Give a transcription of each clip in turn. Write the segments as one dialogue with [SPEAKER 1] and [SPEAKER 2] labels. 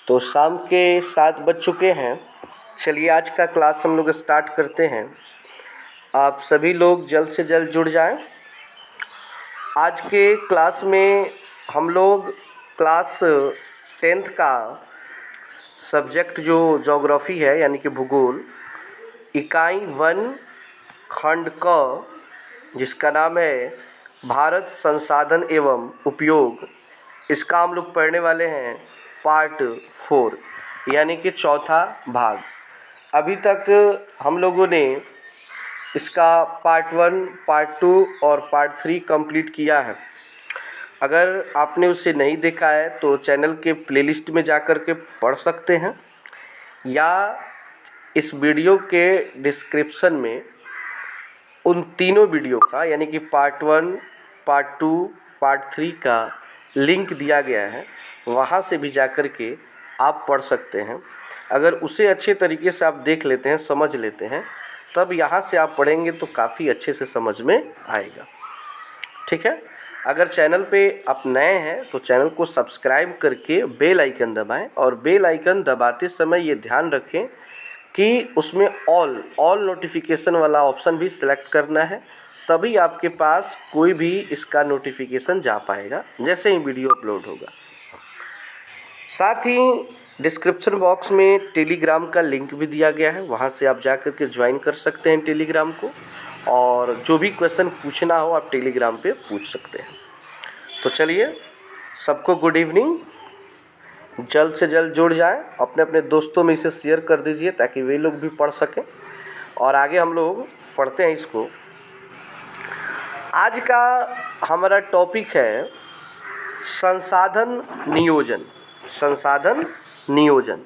[SPEAKER 1] तो शाम के 7 बज चुके हैं। चलिए आज का क्लास हम लोग स्टार्ट करते हैं। आप सभी लोग जल्द से जल्द जुड़ जाएं। आज के क्लास में हम लोग क्लास 10th का सब्जेक्ट जो ज्योग्राफी है यानी कि भूगोल, इकाई 1 खंड क जिसका नाम है भारत संसाधन एवं उपयोग, इसका हम लोग पढ़ने वाले हैं पार्ट 4 यानी कि चौथा भाग। अभी तक हम लोगों ने इसका पार्ट 1, पार्ट 2 और पार्ट 3 कंप्लीट किया है। अगर आपने उसे नहीं देखा है तो चैनल के प्लेलिस्ट में जाकर के पढ़ सकते हैं, या इस वीडियो के डिस्क्रिप्शन में उन तीनों वीडियो का यानी कि पार्ट 1, पार्ट 2, पार्ट 3 का लिंक दिया गया है, वहाँ से भी जाकर के आप पढ़ सकते हैं। अगर उसे अच्छे तरीके से आप देख लेते हैं, समझ लेते हैं, तब यहाँ से आप पढ़ेंगे तो काफ़ी अच्छे से समझ में आएगा। ठीक है। अगर चैनल पे आप नए हैं तो चैनल को सब्सक्राइब करके बेल आइकन दबाएं, और बेल आइकन दबाते समय ये ध्यान रखें कि उसमें ऑल नोटिफिकेशन वाला ऑप्शन भी सिलेक्ट करना है, तभी आपके पास कोई भी इसका नोटिफिकेशन जा पाएगा जैसे ही वीडियो अपलोड होगा। साथ ही डिस्क्रिप्शन बॉक्स में टेलीग्राम का लिंक भी दिया गया है, वहाँ से आप जा कर के ज्वाइन कर सकते हैं टेलीग्राम को, और जो भी क्वेश्चन पूछना हो आप टेलीग्राम पे पूछ सकते हैं। तो चलिए, सबको गुड इवनिंग। जल्द से जल्द जुड़ जाएं, अपने अपने दोस्तों में इसे शेयर कर दीजिए ताकि वे लोग भी पढ़ सकें, और आगे हम लोग पढ़ते हैं इसको। आज का हमारा टॉपिक है संसाधन नियोजन। संसाधन नियोजन,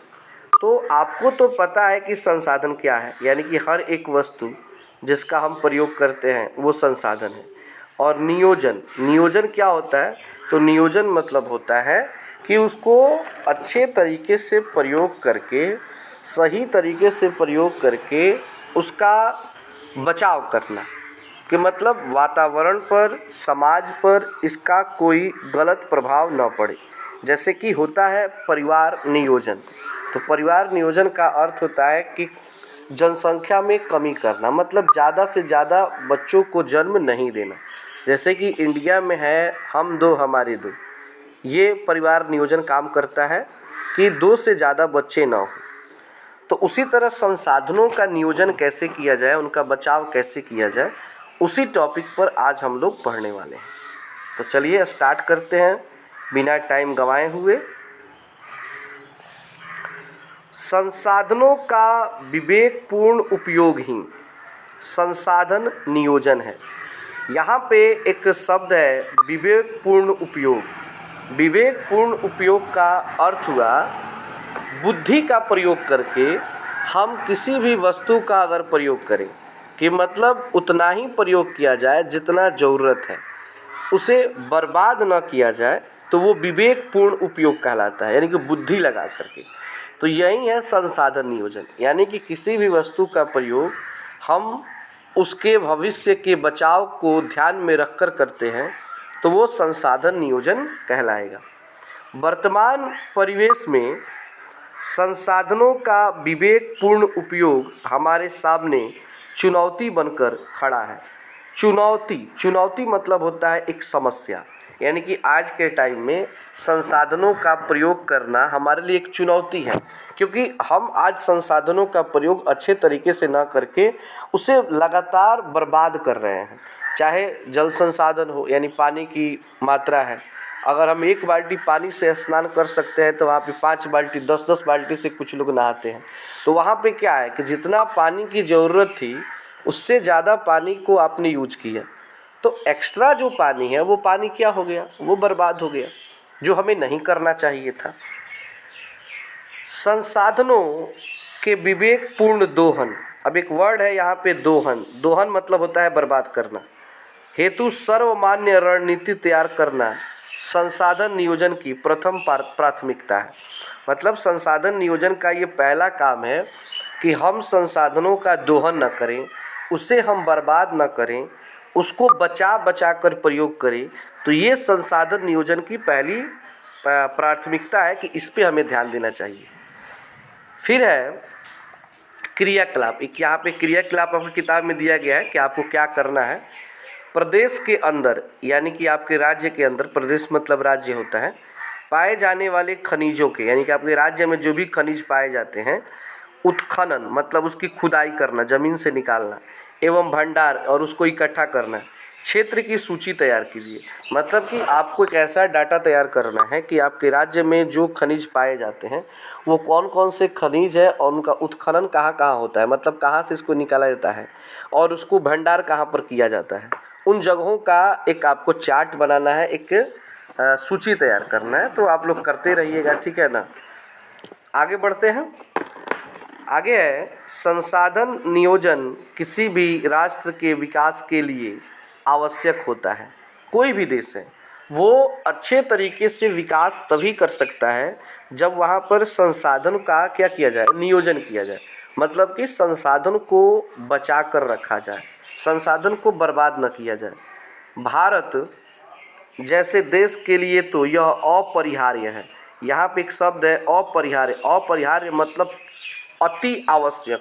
[SPEAKER 1] तो आपको तो पता है कि संसाधन क्या है, यानी कि हर एक वस्तु जिसका हम प्रयोग करते हैं वो संसाधन है। और नियोजन क्या होता है? तो नियोजन मतलब होता है कि उसको अच्छे तरीके से प्रयोग करके, सही तरीके से प्रयोग करके उसका बचाव करना, कि मतलब वातावरण पर, समाज पर इसका कोई गलत प्रभाव न पड़े। जैसे कि होता है परिवार नियोजन। तो परिवार नियोजन का अर्थ होता है कि जनसंख्या में कमी करना, मतलब ज़्यादा से ज़्यादा बच्चों को जन्म नहीं देना। जैसे कि इंडिया में है हम दो हमारे दो, ये परिवार नियोजन काम करता है कि 2 से ज़्यादा बच्चे ना हो। तो उसी तरह संसाधनों का नियोजन कैसे किया जाए, उनका बचाव कैसे किया जाए, उसी टॉपिक पर आज हम लोग पढ़ने वाले हैं। तो चलिए स्टार्ट करते हैं बिना टाइम गंवाए हुए। संसाधनों का विवेकपूर्ण उपयोग ही संसाधन नियोजन है। यहाँ पे एक शब्द है विवेकपूर्ण उपयोग। विवेकपूर्ण उपयोग का अर्थ हुआ बुद्धि का प्रयोग करके हम किसी भी वस्तु का अगर प्रयोग करें, कि मतलब उतना ही प्रयोग किया जाए जितना ज़रूरत है, उसे बर्बाद न किया जाए, तो वो विवेकपूर्ण उपयोग कहलाता है, यानी कि बुद्धि लगा करके। तो यही है संसाधन नियोजन, यानी कि किसी भी वस्तु का प्रयोग हम उसके भविष्य के बचाव को ध्यान में रखकर करते हैं, तो वो संसाधन नियोजन कहलाएगा। वर्तमान परिवेश में संसाधनों का विवेकपूर्ण उपयोग हमारे सामने चुनौती बनकर खड़ा है। चुनौती मतलब होता है एक समस्या, यानी कि आज के टाइम में संसाधनों का प्रयोग करना हमारे लिए एक चुनौती है, क्योंकि हम आज संसाधनों का प्रयोग अच्छे तरीके से ना करके उसे लगातार बर्बाद कर रहे हैं। चाहे जल संसाधन हो, यानी पानी की मात्रा है, अगर हम 1 बाल्टी पानी से स्नान कर सकते हैं तो वहाँ पे 5 बाल्टी 10-10 बाल्टी से कुछ लोग नहाते हैं। तो वहाँ पे क्या है कि जितना पानी की ज़रूरत थी उससे ज़्यादा पानी को आपने यूज किया, तो एक्स्ट्रा जो पानी है वो पानी क्या हो गया, वो बर्बाद हो गया, जो हमें नहीं करना चाहिए था। संसाधनों के विवेकपूर्ण दोहन, अब एक वर्ड है यहाँ पे दोहन मतलब होता है बर्बाद करना, हेतु सर्वमान्य रणनीति तैयार करना संसाधन नियोजन की प्रथम प्राथमिकता है। मतलब संसाधन नियोजन का ये पहला काम है कि हम संसाधनों का दोहन न करें, उसे हम बर्बाद न करें, उसको बचा कर प्रयोग करें। तो ये संसाधन नियोजन की पहली प्राथमिकता है कि इस पे हमें ध्यान देना चाहिए। फिर है क्रियाकलाप। एक यहाँ पे क्रियाकलाप आपकी किताब में दिया गया है कि आपको क्या करना है। प्रदेश के अंदर यानी कि आपके राज्य के अंदर, प्रदेश मतलब राज्य होता है, पाए जाने वाले खनिजों के यानी कि आपके राज्य में जो भी खनिज पाए जाते हैं, उत्खनन मतलब उसकी खुदाई करना, ज़मीन से निकालना, एवं भंडार और उसको इकट्ठा करना, क्षेत्र की सूची तैयार कीजिए। मतलब कि आपको एक ऐसा डाटा तैयार करना है कि आपके राज्य में जो खनिज पाए जाते हैं वो कौन कौन से खनिज है और उनका उत्खनन कहाँ कहाँ होता है, मतलब कहाँ से इसको निकाला जाता है और उसको भंडार कहाँ पर किया जाता है। उन जगहों का एक आपको चार्ट बनाना है, एक सूची तैयार करना है। तो आप लोग करते रहिएगा, ठीक है ना। आगे बढ़ते हैं। आगे है संसाधन नियोजन किसी भी राष्ट्र के विकास के लिए आवश्यक होता है। कोई भी देश है वो अच्छे तरीके से विकास तभी कर सकता है जब वहाँ पर संसाधन का क्या किया जाए, नियोजन किया जाए। मतलब कि संसाधन को बचा कर रखा जाए, संसाधन को बर्बाद न किया जाए। भारत जैसे देश के लिए तो यह अपरिहार्य है। यहाँ पे एक शब्द है अपरिहार्य। अपरिहार्य मतलब अति आवश्यक।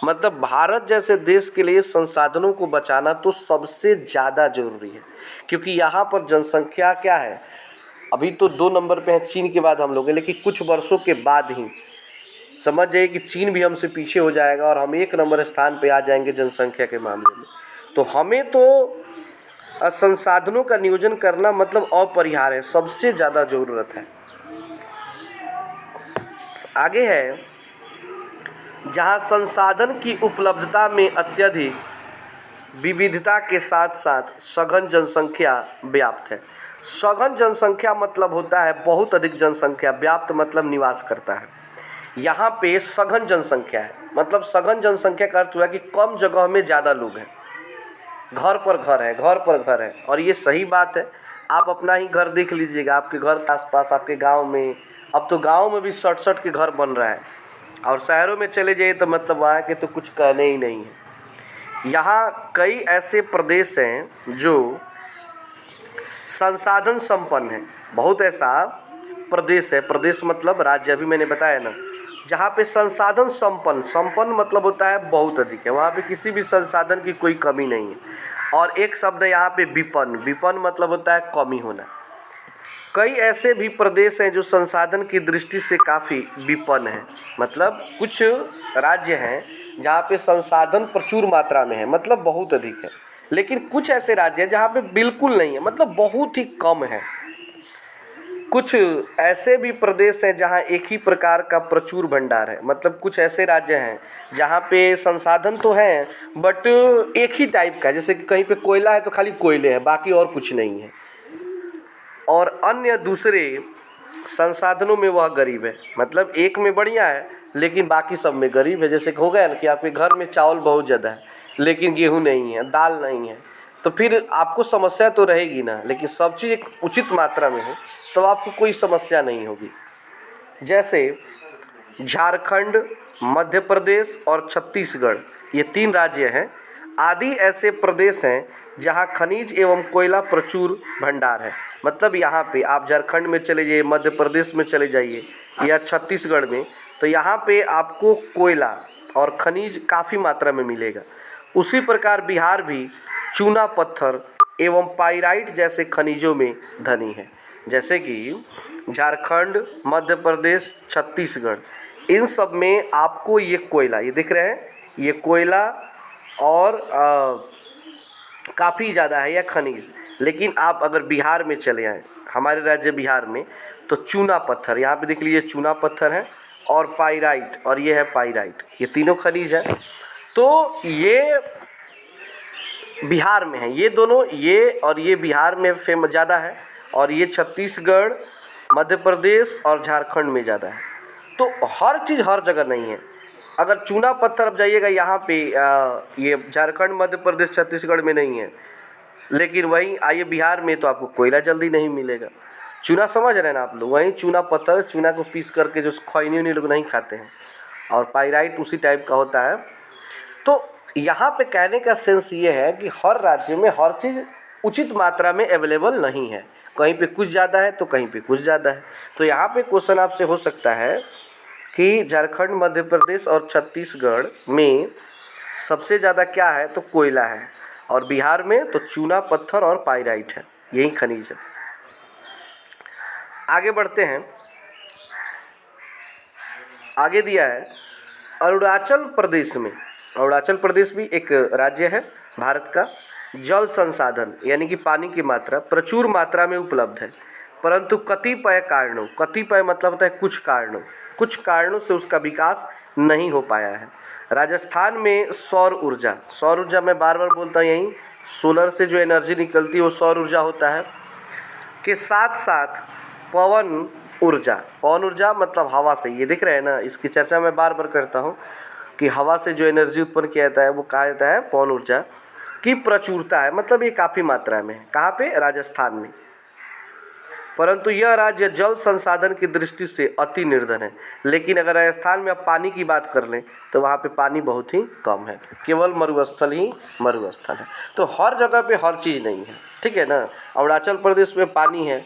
[SPEAKER 1] मतलब भारत जैसे देश के लिए संसाधनों को बचाना तो सबसे ज़्यादा ज़रूरी है, क्योंकि यहाँ पर जनसंख्या क्या है, अभी तो 2 नंबर पे है चीन के बाद हम लोग हैं, लेकिन कुछ वर्षों के बाद ही समझ जाइए कि चीन भी हमसे पीछे हो जाएगा और हम 1 नंबर स्थान पे आ जाएंगे जनसंख्या के मामले में। तो हमें तो संसाधनों का नियोजन करना मतलब अपरिहार्य है, सबसे ज़्यादा ज़रूरत है। आगे है जहाँ संसाधन की उपलब्धता में अत्यधिक विविधता के साथ साथ सघन जनसंख्या व्याप्त है। सघन जनसंख्या मतलब होता है बहुत अधिक जनसंख्या, व्याप्त मतलब निवास करता है। यहाँ पे सघन जनसंख्या है, मतलब सघन जनसंख्या का अर्थ हुआ कि कम जगह में ज़्यादा लोग हैं, घर पर घर है, घर पर घर है। और ये सही बात है। आप अपना ही घर देख लीजिएगा, आपके घर के आसपास, आपके गांव में, अब तो गांव में भी 60-60 के घर बन रहा है, और शहरों में चले जाइए तो मतलब वहाँ के तो कुछ कहने ही नहीं है। यहाँ कई ऐसे प्रदेश हैं जो संसाधन संपन्न हैं। बहुत ऐसा प्रदेश है, प्रदेश मतलब राज्य, अभी मैंने बताया ना, जहाँ पे संसाधन संपन्न, संपन्न मतलब होता है बहुत अधिक है, वहाँ पे किसी भी संसाधन की कोई कमी नहीं है। और एक शब्द है यहाँ पे विपन्न। विपन्न मतलब होता है कमी होना। कई ऐसे भी प्रदेश हैं जो संसाधन की दृष्टि से काफ़ी विपन्न हैं। मतलब कुछ राज्य हैं जहाँ पे संसाधन प्रचुर मात्रा में है, मतलब बहुत अधिक है, लेकिन कुछ ऐसे राज्य हैं जहाँ पे बिल्कुल नहीं है, मतलब बहुत ही कम है। कुछ ऐसे भी प्रदेश हैं जहाँ एक ही प्रकार का प्रचुर भंडार है। मतलब कुछ ऐसे राज्य हैं जहाँ पे संसाधन तो हैं बट एक ही टाइप का है, जैसे कि कहीं पे कोयला है तो खाली कोयले हैं, बाकी और कुछ नहीं है। और अन्य दूसरे संसाधनों में वह गरीब है, मतलब एक में बढ़िया है लेकिन बाकी सब में गरीब है। जैसे कि हो गया ना कि आपके घर में चावल बहुत ज़्यादा है लेकिन गेहूँ नहीं है, दाल नहीं है, तो फिर आपको समस्या तो रहेगी ना। लेकिन सब चीज़ एक उचित मात्रा में हो तो आपको कोई समस्या नहीं होगी। जैसे झारखंड, मध्य प्रदेश और छत्तीसगढ़, ये 3 राज्य हैं आदि ऐसे प्रदेश हैं जहाँ खनिज एवं कोयला प्रचुर भंडार है। मतलब यहाँ पे आप झारखंड में चले जाइए, मध्य प्रदेश में चले जाइए या छत्तीसगढ़ में, तो यहाँ पे आपको कोयला और खनिज काफ़ी मात्रा में मिलेगा। उसी प्रकार बिहार भी चूना पत्थर एवं पाइराइट जैसे खनिजों में धनी है। जैसे कि झारखंड, मध्य प्रदेश, छत्तीसगढ़, इन सब में आपको ये कोयला, ये दिख रहे हैं, ये कोयला और काफ़ी ज़्यादा है यह खनिज। लेकिन आप अगर बिहार में चले आएँ, हमारे राज्य बिहार में, तो चूना पत्थर, यहाँ पे देख लीजिए चूना पत्थर है और पाइराइट, और ये है पाइराइट, ये तीनों खनिज है। तो ये बिहार में है, ये दोनों, ये और ये बिहार में फेमस ज़्यादा है, और ये छत्तीसगढ़, मध्य प्रदेश और झारखंड में ज़्यादा है। तो हर चीज़ हर जगह नहीं है। अगर चूना पत्थर अब जाइएगा यहाँ पे ये झारखंड, मध्य प्रदेश, छत्तीसगढ़ में नहीं है, लेकिन वहीं आइए बिहार में तो आपको कोयला जल्दी नहीं मिलेगा। चूना समझ रहे हैं ना आप लोग, वहीं चूना पत्थर, चूना को पीस करके जो खैनी उनी लोग नहीं खाते हैं, और पाइराइट उसी टाइप का होता है। तो यहाँ पे कहने का सेंस ये है कि हर राज्य में हर चीज़ उचित मात्रा में अवेलेबल नहीं है, कहीं पे कुछ ज़्यादा है तो कहीं पे कुछ ज़्यादा है। तो यहाँ पे क्वेश्चन आपसे हो सकता है कि झारखंड, मध्य प्रदेश और छत्तीसगढ़ में सबसे ज़्यादा क्या है, तो कोयला है, और बिहार में तो चूना पत्थर और पाइराइट है, यही खनिज है। आगे बढ़ते हैं। आगे दिया है अरुणाचल प्रदेश में, अरुणाचल प्रदेश भी एक राज्य है भारत का, जल संसाधन यानी कि पानी की मात्रा प्रचुर मात्रा में उपलब्ध है, परंतु कतिपय कारणों, कतिपय मतलब होता है कुछ कारणों से उसका विकास नहीं हो पाया है। राजस्थान में सौर ऊर्जा मैं बार बार बोलता हूँ, यहीं सोलर से जो एनर्जी निकलती है वो सौर ऊर्जा होता है, के साथ साथ पवन ऊर्जा मतलब हवा से, ये दिख रहे हैं ना, इसकी चर्चा मैं बार बार करता हूँ कि हवा से जो एनर्जी उत्पन्न किया जाता है वो कहा जाता है पवन ऊर्जा की प्रचुरता है, मतलब ये काफ़ी मात्रा में है। कहाँ पे? राजस्थान में। परंतु यह राज्य जल संसाधन की दृष्टि से अति निर्धन है। लेकिन अगर राजस्थान में अब पानी की बात कर लें तो वहाँ पे पानी बहुत ही कम है, केवल मरुस्थल ही मरुस्थल है। तो हर जगह पे हर चीज़ नहीं है, ठीक है ना। अरुणाचल प्रदेश में पानी है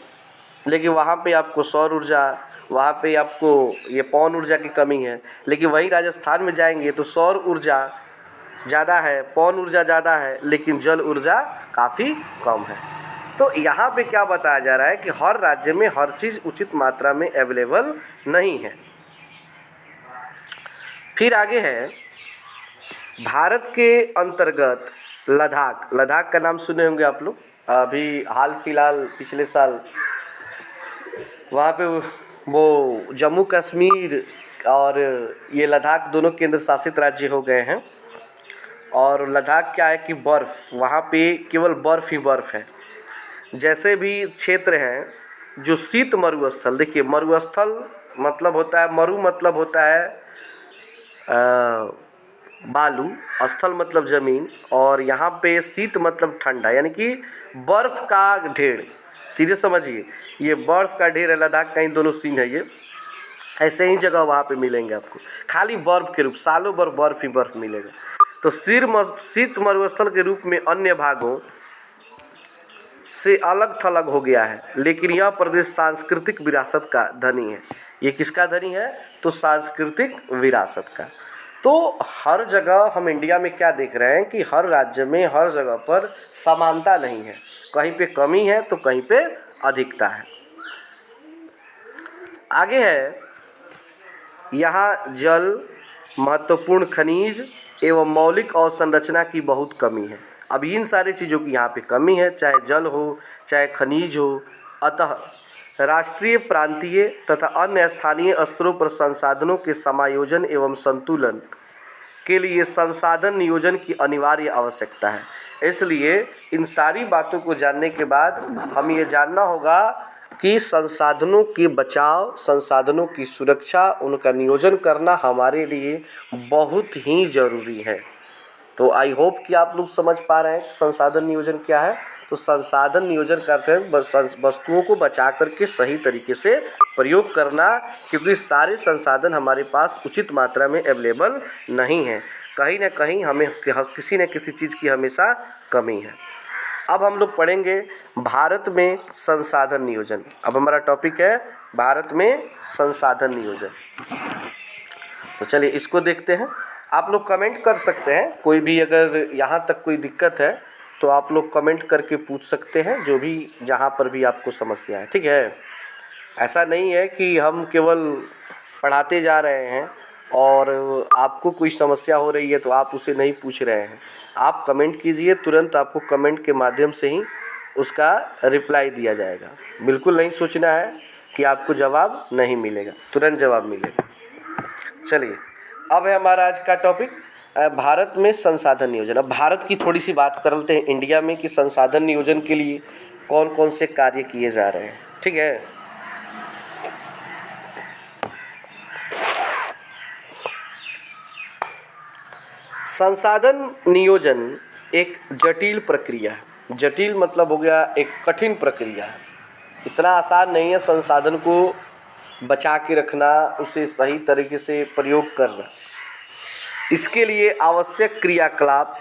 [SPEAKER 1] लेकिन वहाँ पे आपको सौर ऊर्जा, वहाँ पे आपको ये पवन ऊर्जा की कमी है। लेकिन वहीं राजस्थान में जाएंगे तो सौर ऊर्जा ज़्यादा है, पवन ऊर्जा ज़्यादा है, लेकिन जल ऊर्जा काफ़ी कम है। तो यहाँ पे क्या बताया जा रहा है कि हर राज्य में हर चीज़ उचित मात्रा में अवेलेबल नहीं है। फिर आगे है भारत के अंतर्गत लद्दाख का नाम सुने होंगे आप लोग। अभी हाल फिलहाल पिछले साल वहाँ पे वो जम्मू कश्मीर और ये लद्दाख दोनों केंद्र शासित राज्य हो गए हैं। और लद्दाख क्या है कि बर्फ़, वहाँ पे केवल बर्फ़ ही बर्फ़ है। जैसे भी क्षेत्र हैं जो शीत मरुस्थल, देखिए मरुस्थल मतलब होता है, मरु मतलब होता है बालू, स्थल मतलब ज़मीन, और यहाँ पे शीत मतलब ठंडा, यानी कि बर्फ़ का ढेर। सीधे समझिए ये बर्फ़ का ढेर है लद्दाख का, इन दोनों सीन है ये। ऐसे ही जगह वहाँ पे मिलेंगे आपको, खाली बर्फ़ के रूप, सालों भर बर्फ़ ही बर्फ़ मिलेगा। तो शीत मरुस्थल के रूप में अन्य भागों से अलग थलग हो गया है, लेकिन यह प्रदेश सांस्कृतिक विरासत का धनी है। ये किसका धनी है? तो सांस्कृतिक विरासत का। तो हर जगह हम इंडिया में क्या देख रहे हैं कि हर राज्य में हर जगह पर समानता नहीं है, कहीं पे कमी है तो कहीं पे अधिकता है। आगे है यहाँ जल, महत्वपूर्ण खनिज एवं मौलिक अवसंरचना की बहुत कमी है। अब इन सारी चीज़ों की यहाँ पे कमी है, चाहे जल हो चाहे खनिज हो। अतः राष्ट्रीय, प्रांतीय तथा अन्य स्थानीय स्तरों पर संसाधनों के समायोजन एवं संतुलन के लिए संसाधन नियोजन की अनिवार्य आवश्यकता है। इसलिए इन सारी बातों को जानने के बाद हम ये जानना होगा कि संसाधनों के बचाव, संसाधनों की सुरक्षा, उनका नियोजन करना हमारे लिए बहुत ही ज़रूरी है। तो आई होप कि आप लोग समझ पा रहे हैं कि संसाधन नियोजन क्या है। तो संसाधन नियोजन करते हैं वस्तुओं को बचा करके सही तरीके से प्रयोग करना, क्योंकि सारे संसाधन हमारे पास उचित मात्रा में अवेलेबल नहीं है, कहीं ना कहीं हमें किसी न किसी चीज़ की हमेशा कमी है। अब हम लोग पढ़ेंगे भारत में संसाधन नियोजन। अब हमारा टॉपिक है भारत में संसाधन नियोजन। तो चलिए इसको देखते हैं। आप लोग कमेंट कर सकते हैं, कोई भी अगर यहाँ तक कोई दिक्कत है तो आप लोग कमेंट करके पूछ सकते हैं, जो भी जहाँ पर भी आपको समस्या है, ठीक है। ऐसा नहीं है कि हम केवल पढ़ाते जा रहे हैं और आपको कोई समस्या हो रही है तो आप उसे नहीं पूछ रहे हैं। आप कमेंट कीजिए, तुरंत आपको कमेंट के माध्यम से ही उसका रिप्लाई दिया जाएगा। बिल्कुल नहीं सोचना है कि आपको जवाब नहीं मिलेगा, तुरंत जवाब मिलेगा। चलिए अब है हमारा आज का टॉपिक भारत में संसाधन नियोजन। अब भारत की थोड़ी सी बात कर लेते हैं इंडिया में कि संसाधन नियोजन के लिए कौन कौन से कार्य किए जा रहे हैं, ठीक है। संसाधन नियोजन एक जटिल प्रक्रिया है। जटिल मतलब हो गया एक कठिन प्रक्रिया है। इतना आसान नहीं है संसाधन को बचा के रखना, उसे सही तरीके से प्रयोग करना। इसके लिए आवश्यक क्रियाकलाप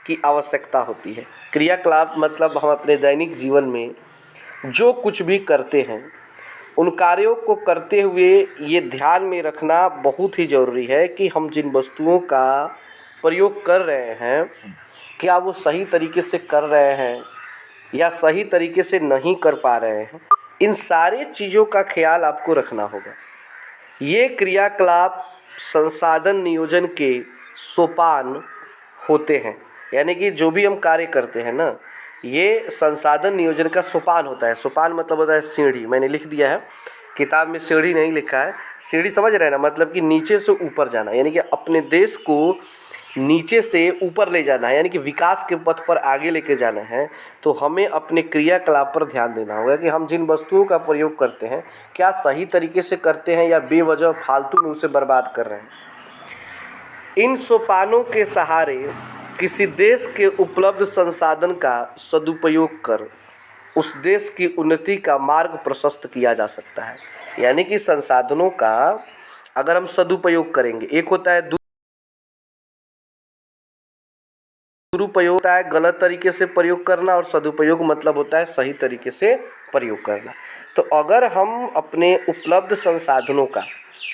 [SPEAKER 1] की आवश्यकता होती है। क्रियाकलाप मतलब हम अपने दैनिक जीवन में जो कुछ भी करते हैं उन कार्यों को करते हुए ये ध्यान में रखना बहुत ही ज़रूरी है कि हम जिन वस्तुओं का प्रयोग कर रहे हैं क्या वो सही तरीके से कर रहे हैं या सही तरीके से नहीं कर पा रहे हैं। इन सारी चीज़ों का ख्याल आपको रखना होगा। ये क्रियाकलाप संसाधन नियोजन के सोपान होते हैं, यानी कि जो भी हम कार्य करते हैं ना, ये संसाधन नियोजन का सोपान होता है। सोपान मतलब होता है सीढ़ी। मैंने लिख दिया है, किताब में सीढ़ी नहीं लिखा है। सीढ़ी समझ रहे हैं ना, मतलब कि नीचे से ऊपर जाना, यानी कि अपने देश को नीचे से ऊपर ले जाना है, यानी कि विकास के पथ पर आगे लेके जाना है। तो हमें अपने क्रियाकलाप पर ध्यान देना होगा कि हम जिन वस्तुओं का प्रयोग करते हैं क्या सही तरीके से करते हैं या बेवजह फालतू में उसे बर्बाद कर रहे हैं। इन सोपानों के सहारे किसी देश के उपलब्ध संसाधन का सदुपयोग कर उस देश की उन्नति का मार्ग प्रशस्त किया जा सकता है। यानी कि संसाधनों का अगर हम सदुपयोग करेंगे, एक होता है दुरुपयोग, होता है गलत तरीके से प्रयोग करना, और सदुपयोग मतलब होता है सही तरीके से प्रयोग करना। तो अगर हम अपने उपलब्ध संसाधनों का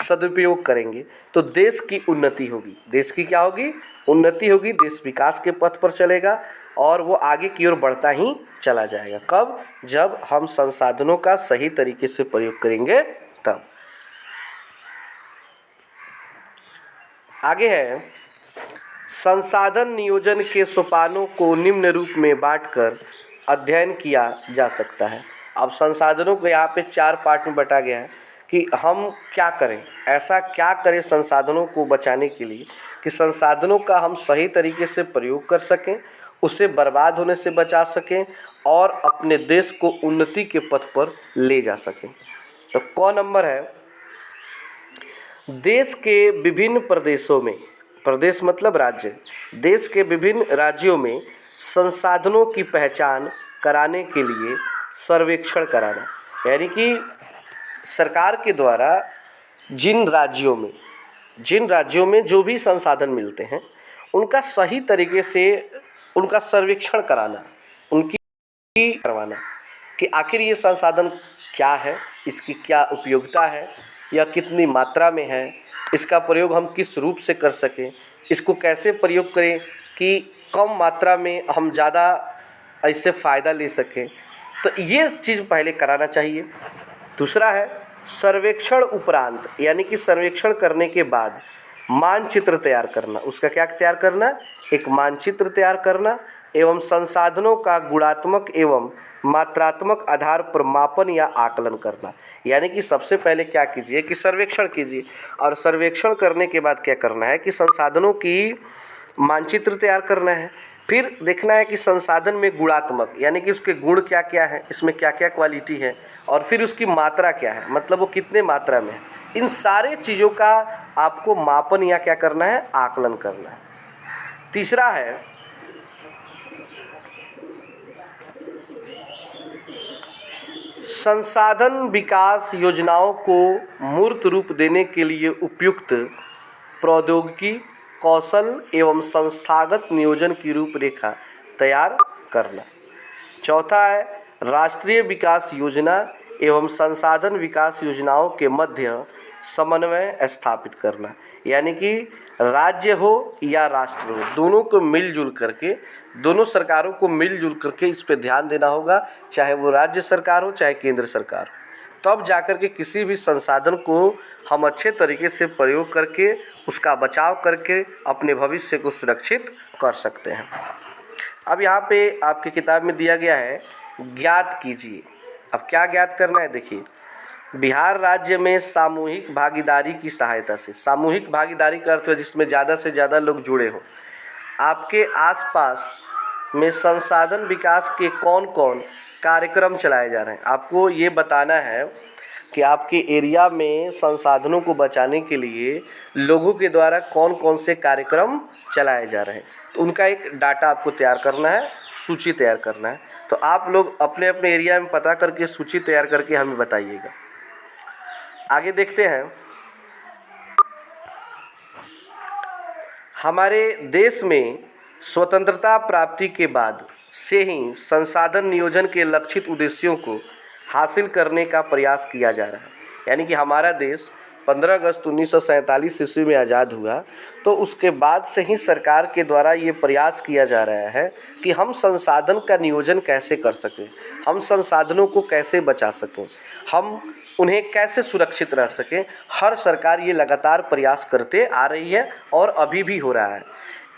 [SPEAKER 1] सदुपयोग करेंगे तो देश की उन्नति होगी। देश की क्या होगी? उन्नति होगी। देश विकास के पथ पर चलेगा और वो आगे की ओर बढ़ता ही चला जाएगा। कब? जब हम संसाधनों का सही तरीके से प्रयोग करेंगे तब। आगे है, संसाधन नियोजन के सोपानों को निम्न रूप में बांटकर अध्ययन किया जा सकता है। अब संसाधनों को यहाँ पे 4 पार्ट में बांटा गया है कि हम क्या करें, ऐसा क्या करें संसाधनों को बचाने के लिए कि संसाधनों का हम सही तरीके से प्रयोग कर सकें, उसे बर्बाद होने से बचा सकें और अपने देश को उन्नति के पथ पर ले जा सकें। तो क नंबर है, देश के विभिन्न प्रदेशों में, प्रदेश मतलब राज्य, देश के विभिन्न राज्यों में संसाधनों की पहचान कराने के लिए सर्वेक्षण कराना। यानी कि सरकार के द्वारा जिन राज्यों में जो भी संसाधन मिलते हैं उनका सही तरीके से उनका सर्वेक्षण कराना, उनकी करवाना कि आखिर ये संसाधन क्या है, इसकी क्या उपयोगिता है या कितनी मात्रा में है, इसका प्रयोग हम किस रूप से कर सकें, इसको कैसे प्रयोग करें कि कम मात्रा में हम ज़्यादा इससे फ़ायदा ले सकें। तो ये चीज़ पहले कराना चाहिए। दूसरा है सर्वेक्षण उपरांत, यानी कि सर्वेक्षण करने के बाद मानचित्र तैयार करना। उसका क्या तैयार करना? एक मानचित्र तैयार करना एवं संसाधनों का गुणात्मक एवं मात्रात्मक आधार पर मापन या आकलन करना। यानी कि सबसे पहले क्या कीजिए कि सर्वेक्षण कीजिए, और सर्वेक्षण करने के बाद क्या करना है कि संसाधनों की मानचित्र तैयार करना है। फिर देखना है कि संसाधन में गुणात्मक, यानी कि उसके गुण क्या क्या है, इसमें क्या क्या क्वालिटी है, और फिर उसकी मात्रा क्या है, मतलब वो कितने मात्रा में है। इन सारे चीज़ों का आपको मापन या क्या करना है, आकलन करना है। तीसरा है संसाधन विकास योजनाओं को मूर्त रूप देने के लिए उपयुक्त प्रौद्योगिकी, कौशल एवं संस्थागत नियोजन की रूपरेखा तैयार करना। चौथा है राष्ट्रीय विकास योजना एवं संसाधन विकास योजनाओं के मध्य समन्वय स्थापित करना। यानी कि राज्य हो या राष्ट्र हो, दोनों को मिलजुल करके, दोनों सरकारों को मिलजुल करके इस पे ध्यान देना होगा, चाहे वो राज्य सरकार हो चाहे केंद्र सरकार हो। तब जाकर के किसी भी संसाधन को हम अच्छे तरीके से प्रयोग करके उसका बचाव करके अपने भविष्य को सुरक्षित कर सकते हैं। अब यहाँ पे आपकी किताब में दिया गया है ज्ञात कीजिए। अब क्या ज्ञात करना है, देखिए, बिहार राज्य में सामूहिक भागीदारी की सहायता से, सामूहिक भागीदारी का अर्थ है जिसमें ज़्यादा से ज़्यादा लोग जुड़े हों, आपके आसपास में संसाधन विकास के कौन कौन कार्यक्रम चलाए जा रहे हैं। आपको ये बताना है कि आपके एरिया में संसाधनों को बचाने के लिए लोगों के द्वारा कौन कौन से कार्यक्रम चलाए जा रहे हैं। तो उनका एक डाटा आपको तैयार करना है, सूची तैयार करना है। तो आप लोग अपने अपने एरिया में पता करके सूची तैयार करके हमें बताइएगा। आगे देखते हैं, हमारे देश में स्वतंत्रता प्राप्ति के बाद से ही संसाधन नियोजन के लक्षित उद्देश्यों को हासिल करने का प्रयास किया जा रहा है। यानी कि हमारा देश 15 अगस्त 1947 ईस्वी में आज़ाद हुआ, तो उसके बाद से ही सरकार के द्वारा ये प्रयास किया जा रहा है कि हम संसाधन का नियोजन कैसे कर सकें, हम संसाधनों को कैसे बचा सकें, हम उन्हें कैसे सुरक्षित रख सकें। हर सरकार ये लगातार प्रयास करते आ रही है और अभी भी हो रहा है।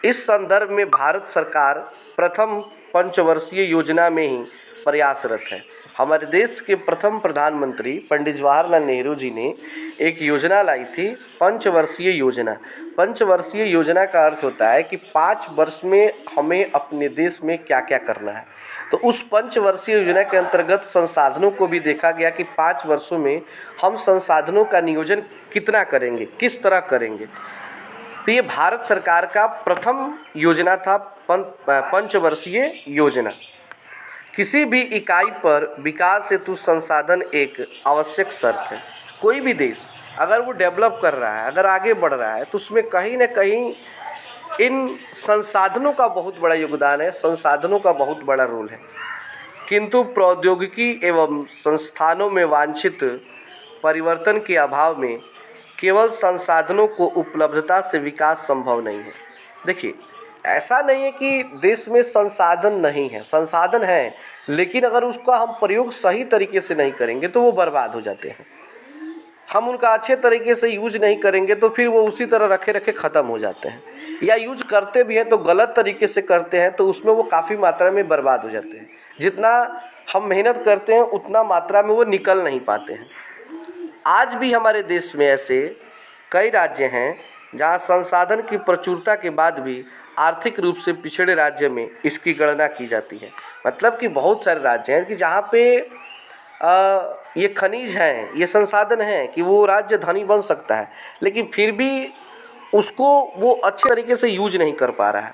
[SPEAKER 1] इस संदर्भ में भारत सरकार प्रथम पंचवर्षीय योजना में ही प्रयासरत है। हमारे देश के प्रथम प्रधानमंत्री पंडित जवाहरलाल नेहरू जी ने एक योजना लाई थी, पंचवर्षीय योजना। पंचवर्षीय योजना का अर्थ होता है कि 5 वर्ष में हमें अपने देश में क्या क्या करना है। तो उस पंचवर्षीय योजना के अंतर्गत संसाधनों को भी देखा गया कि 5 वर्षों में हम संसाधनों का नियोजन कितना करेंगे, किस तरह करेंगे। तो ये भारत सरकार का प्रथम योजना था, पंचवर्षीय योजना। किसी भी इकाई पर विकास हेतु संसाधन एक आवश्यक शर्त है। कोई भी देश अगर वो डेवलप कर रहा है, अगर आगे बढ़ रहा है, तो उसमें कहीं ना कहीं इन संसाधनों का बहुत बड़ा योगदान है, संसाधनों का बहुत बड़ा रोल है। किंतु प्रौद्योगिकी एवं संस्थानों में वांछित परिवर्तन के अभाव में केवल संसाधनों को उपलब्धता से विकास संभव नहीं है। देखिए, ऐसा नहीं है कि देश में संसाधन नहीं है, संसाधन है, लेकिन अगर उसका हम प्रयोग सही तरीके से नहीं करेंगे तो वो बर्बाद हो जाते हैं। हम उनका अच्छे तरीके से यूज नहीं करेंगे तो फिर वो उसी तरह रखे रखे ख़त्म हो जाते हैं, या यूज करते भी हैं तो गलत तरीके से करते हैं, तो उसमें वो काफ़ी मात्रा में बर्बाद हो जाते हैं। जितना हम मेहनत करते हैं उतना मात्रा में वो निकल नहीं पाते हैं। आज भी हमारे देश में ऐसे कई राज्य हैं जहाँ संसाधन की प्रचुरता के बाद भी आर्थिक रूप से पिछड़े राज्य में इसकी गणना की जाती है। मतलब कि बहुत सारे राज्य हैं कि जहाँ पे ये खनिज हैं, ये संसाधन हैं कि वो राज्य धनी बन सकता है, लेकिन फिर भी उसको वो अच्छे तरीके से यूज नहीं कर पा रहा है,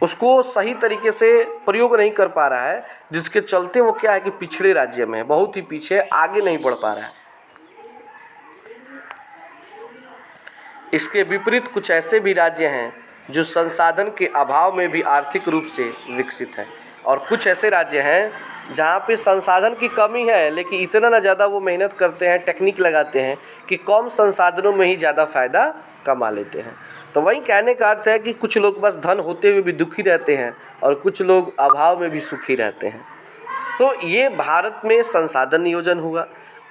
[SPEAKER 1] उसको सही तरीके से प्रयोग नहीं कर पा रहा है, जिसके चलते वो क्या है कि पिछड़े राज्य में है, बहुत ही पीछे, आगे नहीं बढ़ पा रहा है। इसके विपरीत कुछ ऐसे भी राज्य हैं जो संसाधन के अभाव में भी आर्थिक रूप से विकसित हैं, और कुछ ऐसे राज्य हैं जहाँ पे संसाधन की कमी है, लेकिन इतना ना ज़्यादा वो मेहनत करते हैं, टेक्निक लगाते हैं कि कम संसाधनों में ही ज़्यादा फ़ायदा कमा लेते हैं। तो वही कहने का अर्थ है कि कुछ लोग बस धन होते हुए भी दुखी रहते हैं और कुछ लोग अभाव में भी सुखी रहते हैं। तो ये भारत में संसाधन नियोजन हुआ।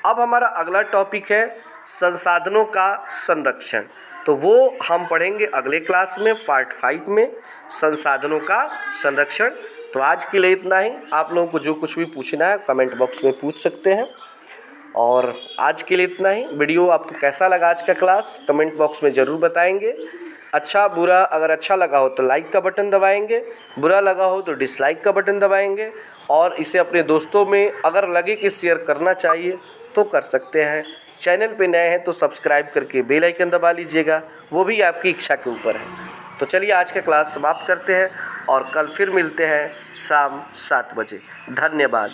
[SPEAKER 1] अब हमारा अगला टॉपिक है संसाधनों का संरक्षण। तो वो हम पढ़ेंगे अगले क्लास में, पार्ट 5 में, संसाधनों का संरक्षण। तो आज के लिए इतना ही। आप लोगों को जो कुछ भी पूछना है कमेंट बॉक्स में पूछ सकते हैं, और आज के लिए इतना ही। वीडियो आपको कैसा लगा आज का क्लास कमेंट बॉक्स में ज़रूर बताएंगे। अच्छा बुरा, अगर अच्छा लगा हो तो लाइक का बटन दबाएंगे, बुरा लगा हो तो डिसलाइक का बटन दबाएंगे, और इसे अपने दोस्तों में अगर लगे कि शेयर करना चाहिए तो कर सकते हैं। चैनल पे नए हैं तो सब्सक्राइब करके बेल आइकन दबा लीजिएगा, वो भी आपकी इच्छा के ऊपर है। तो चलिए आज का क्लास समाप्त करते हैं और कल फिर मिलते हैं शाम 7 बजे। धन्यवाद।